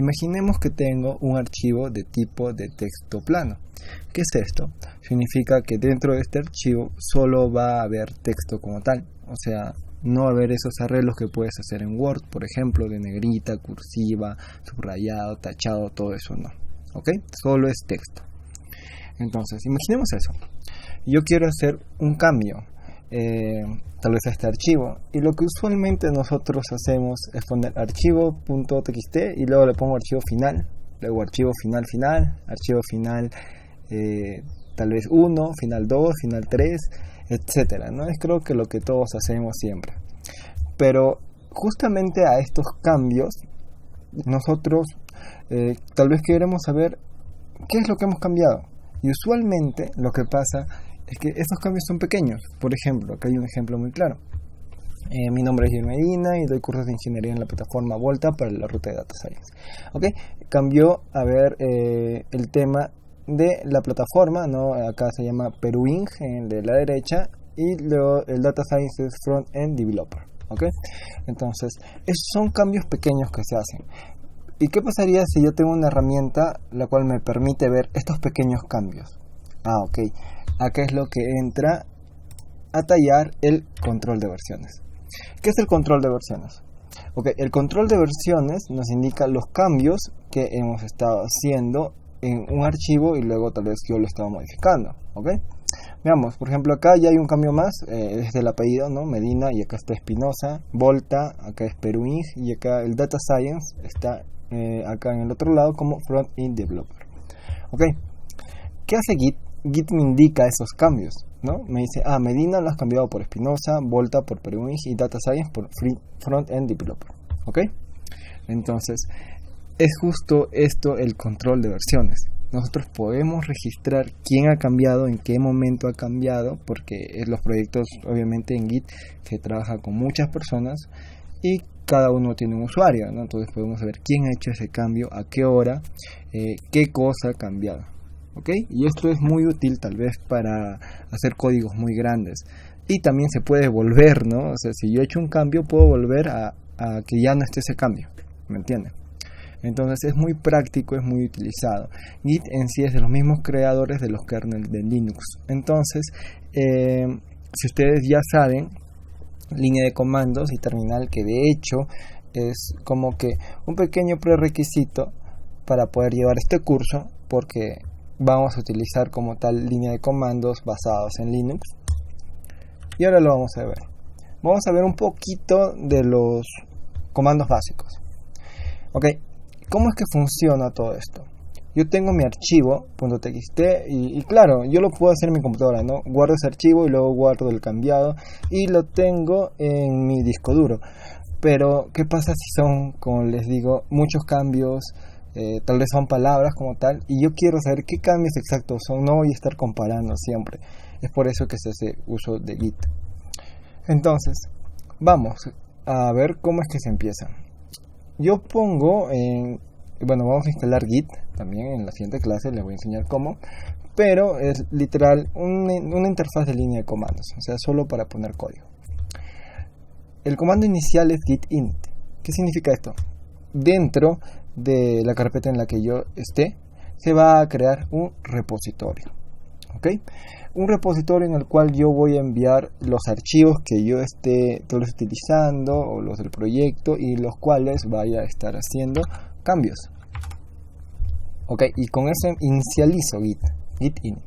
Imaginemos que tengo un archivo de tipo de texto plano. ¿Qué es esto? Significa que dentro de este archivo solo va a haber texto como tal, o sea, no va a haber esos arreglos que puedes hacer en Word, por ejemplo, de negrita, cursiva, subrayado, tachado, todo eso no, ¿ok? Solo es texto. Entonces, imaginemos eso. Yo quiero hacer un cambio, tal vez a este archivo, y lo que usualmente nosotros hacemos es poner archivo.txt y luego le pongo archivo final, luego archivo final, archivo final tal vez 1, final 2, final 3, etcétera, ¿no? Es creo que lo que todos hacemos siempre. Pero justamente a estos cambios nosotros tal vez queremos saber qué es lo que hemos cambiado. Y usualmente lo que pasa es que estos cambios son pequeños. Por ejemplo, acá hay un ejemplo muy claro. Mi nombre es Guillermo Medina y doy cursos de ingeniería en la plataforma Volta para la ruta de Data Science. ¿Okay? Cambió a ver el tema de la plataforma, ¿no? Acá se llama Peruing de la derecha y luego el Data Science es Front-End Developer. ¿Okay? Entonces, esos son cambios pequeños que se hacen. ¿Y qué pasaría si yo tengo una herramienta la cual me permite ver estos pequeños cambios? Ok. Acá es lo que entra a tallar el control de versiones. ¿Qué es el control de versiones? Okay, el control de versiones nos indica los cambios que hemos estado haciendo en un archivo y luego tal vez yo lo estaba modificando. ¿Okay? Veamos, por ejemplo, acá ya hay un cambio más, es del apellido, ¿no? Medina, y acá está Espinosa, Volta, acá es Peruing, y acá el Data Science está acá en el otro lado como Front-End Developer. ¿Ok? ¿Qué hace Git? Git me indica esos cambios, ¿no? Me dice, Medina lo has cambiado por Espinosa, Volta por Peruing y Data Science por Front-End Developer. ¿Ok? Entonces, es justo esto el control de versiones. Nosotros podemos registrar quién ha cambiado, en qué momento ha cambiado, porque los proyectos, obviamente en Git se trabaja con muchas personas y cada uno tiene un usuario, ¿no? Entonces podemos saber quién ha hecho ese cambio, a qué hora, qué cosa ha cambiado. ¿Ok? Y esto es muy útil tal vez para hacer códigos muy grandes. Y también se puede volver, ¿no? O sea, si yo he hecho un cambio, puedo volver a que ya no esté ese cambio. ¿Me entienden? Entonces es muy práctico, es muy utilizado. Git en sí es de los mismos creadores de los kernels de Linux. Entonces, si ustedes ya saben, línea de comandos y terminal, que de hecho es como que un pequeño prerequisito para poder llevar este curso, porque vamos a utilizar como tal línea de comandos basados en Linux. Y ahora lo vamos a ver. Vamos a ver un poquito de los comandos básicos. Ok, ¿cómo es que funciona todo esto? Yo tengo mi archivo .txt y claro, yo lo puedo hacer en mi computadora, ¿no? Guardo ese archivo y luego guardo el cambiado y lo tengo en mi disco duro. Pero, ¿qué pasa si son, como les digo, muchos cambios? Tal vez son palabras como tal y yo quiero saber qué cambios exactos son. No voy a estar comparando siempre. Es por eso que se hace uso de Git. Entonces, vamos a ver cómo es que se empieza. Yo pongo vamos a instalar Git también en la siguiente clase, les voy a enseñar cómo, pero es literal una interfaz de línea de comandos, o sea, solo para poner código. El comando inicial es git init. ¿Qué significa esto? Dentro de la carpeta en la que yo esté, se va a crear un repositorio. ¿Ok? Un repositorio en el cual yo voy a enviar los archivos que yo esté utilizando o los del proyecto y los cuales vaya a estar haciendo cambios. Ok, y con eso inicializo git init.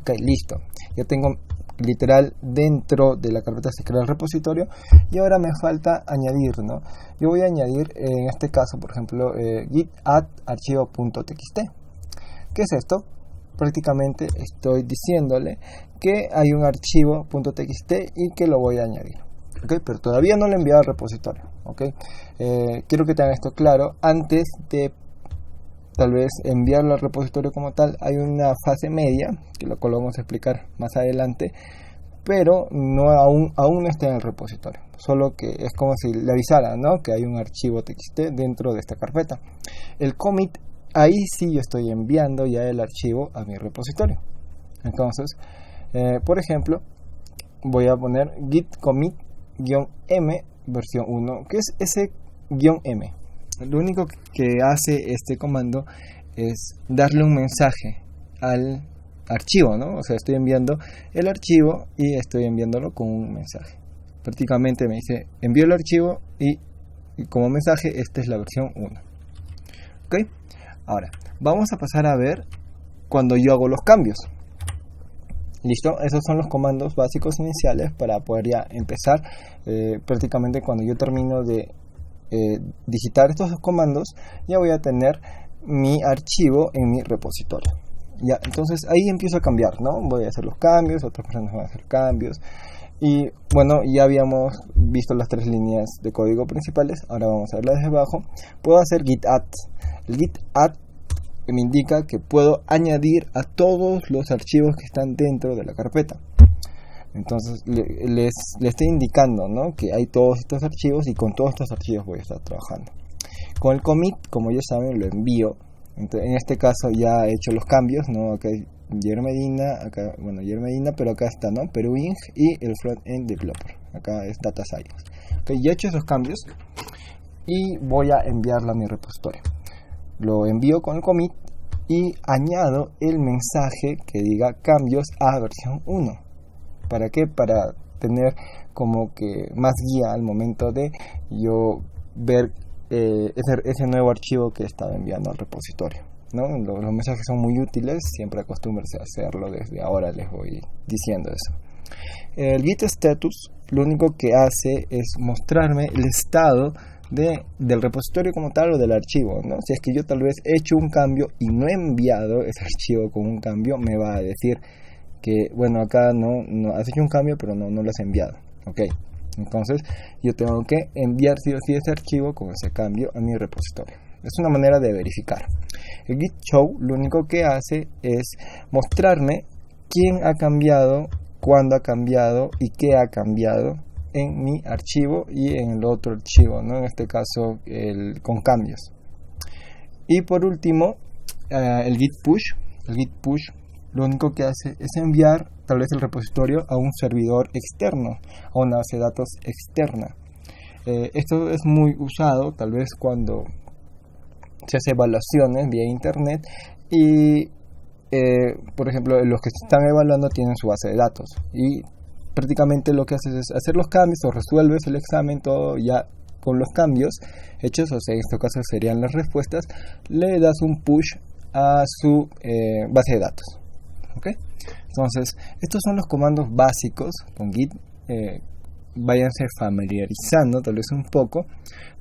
Ok, listo. Ya tengo literal dentro de la carpeta se crea el repositorio y ahora me falta añadir, ¿no? Yo voy a añadir en este caso, por ejemplo, git add archivo.txt. ¿Qué es esto? Prácticamente estoy diciéndole que hay un archivo .txt y que lo voy a añadir. ¿Okay? Pero todavía no lo he enviado al repositorio. ¿Okay? Quiero que tengan esto claro. Antes de tal vez enviarlo al repositorio como tal, hay una fase media, que lo cual vamos a explicar más adelante, pero no aún no está en el repositorio. Solo que es como si le avisara, ¿no? Que hay un archivo txt dentro de esta carpeta. El commit, ahí sí yo estoy enviando ya el archivo a mi repositorio. Entonces, por ejemplo, voy a poner git commit-m versión 1, que es ese -m. lo único que hace este comando es darle un mensaje al archivo, ¿no? O sea, estoy enviando el archivo y estoy enviándolo con un mensaje. Prácticamente me dice, envío el archivo y como mensaje, esta es la versión 1. ¿Ok? Ahora, vamos a pasar a ver cuando yo hago los cambios. ¿Listo? Esos son los comandos básicos iniciales para poder ya empezar. Prácticamente cuando yo termino de digitar estos dos comandos, ya voy a tener mi archivo en mi repositorio. Ya, entonces ahí empiezo a cambiar, ¿no? Voy a hacer los cambios, otras personas van a hacer cambios. Y bueno, ya habíamos visto las 3 líneas de código principales. Ahora vamos a verlas desde abajo. Puedo hacer git add. El git add me indica que puedo añadir a todos los archivos que están dentro de la carpeta. Entonces les estoy indicando, ¿no?, que hay todos estos archivos y con todos estos archivos voy a estar trabajando. Con el commit, como ya saben, lo envío. Entonces, en este caso ya he hecho los cambios, ¿no? Acá hay Jer Medina, acá, bueno, Jer Medina, pero acá está, ¿no?, Perú Inc. y el Front-End Developer. Acá es Data Science. Okay, ya he hecho esos cambios y voy a enviarlo a mi repositorio. Lo envío con el commit y añado el mensaje que diga cambios a versión 1. ¿Para qué? Para tener como que más guía al momento de yo ver ese nuevo archivo que estaba enviando al repositorio, ¿no? Los mensajes son muy útiles, siempre acostúmbrense a hacerlo, desde ahora les voy diciendo eso. El git status lo único que hace es mostrarme el estado del repositorio como tal o del archivo, ¿no? Si es que yo tal vez he hecho un cambio y no he enviado ese archivo con un cambio, me va a decir que, bueno, acá no has hecho un cambio pero no lo has enviado. Ok, entonces yo tengo que enviar sí o sí ese archivo con ese cambio a mi repositorio. Es una manera de verificar. El git show lo único que hace es mostrarme quién ha cambiado, cuándo ha cambiado y qué ha cambiado en mi archivo y en el otro archivo, ¿no? En este caso con cambios. Y por último, el git push. El git push lo único que hace es enviar tal vez el repositorio a un servidor externo, a una base de datos externa. Esto es muy usado tal vez cuando se hace evaluaciones vía internet y por ejemplo los que están evaluando tienen su base de datos y prácticamente lo que haces es hacer los cambios o resuelves el examen todo ya con los cambios hechos, o sea, en este caso serían las respuestas, le das un push a su base de datos. ¿Ok? Entonces, estos son los comandos básicos con Git. Váyanse familiarizando tal vez un poco,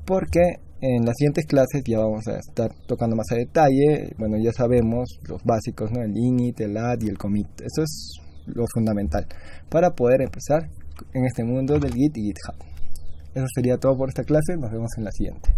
porque en las siguientes clases ya vamos a estar tocando más a detalle. Bueno, ya sabemos los básicos, ¿no? El init, el add y el commit. Eso es lo fundamental para poder empezar en este mundo del Git y GitHub. Eso sería todo por esta clase. Nos vemos en la siguiente.